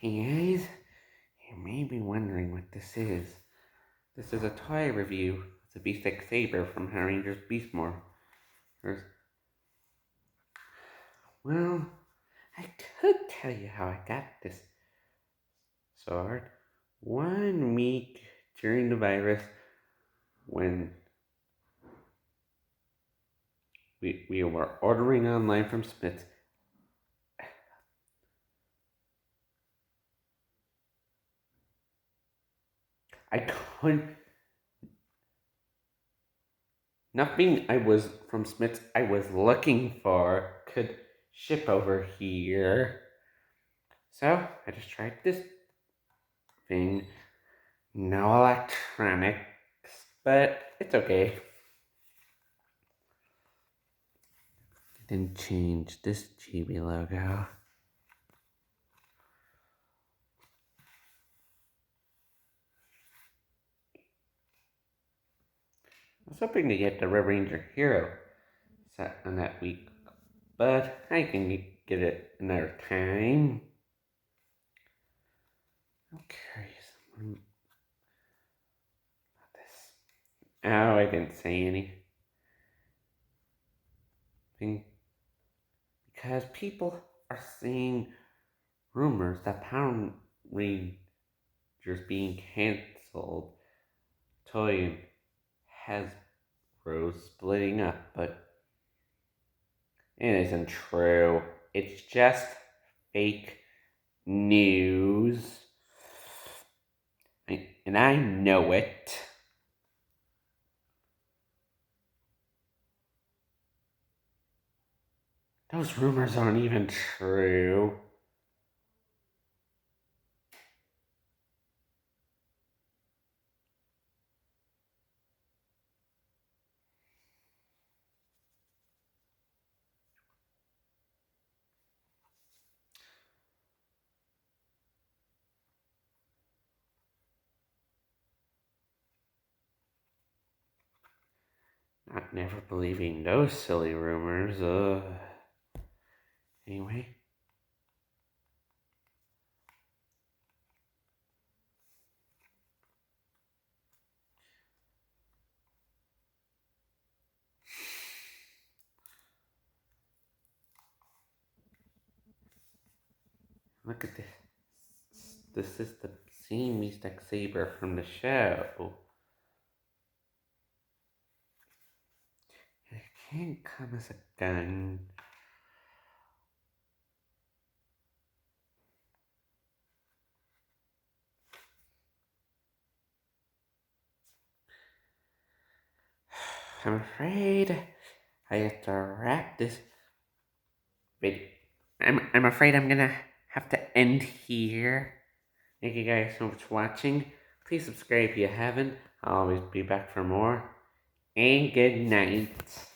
Hey guys, you may be wondering what this is. This is a toy review. It's a beast like Saber from Power Rangers Beast Morphers. Well, I could tell you how I got this sword. 1 week during the virus, when we were ordering online from Smith's, I couldn't. Nothing I was from Smith's I was looking for could ship over here. So I just tried this thing. No electronics, but it's okay. Didn't change this GB logo. I was hoping to get the Red Ranger Hero set on that week, but I can get it another time. I'm curious about this. Oh, I didn't say anything because people are saying rumors that Power Rangers being cancelled, Toy and Hasbro splitting up, but it isn't true. It's just fake news. And I know it. Those rumors aren't even true. Not never believing those silly rumors. Anyway. Look at this. This is the same Mystic Saber from the show. It can't come as a gun. I'm afraid I have to wrap this video. I'm afraid I'm gonna have to end here. Thank you guys so much for watching. Please subscribe if you haven't. I'll always be back for more. And good night.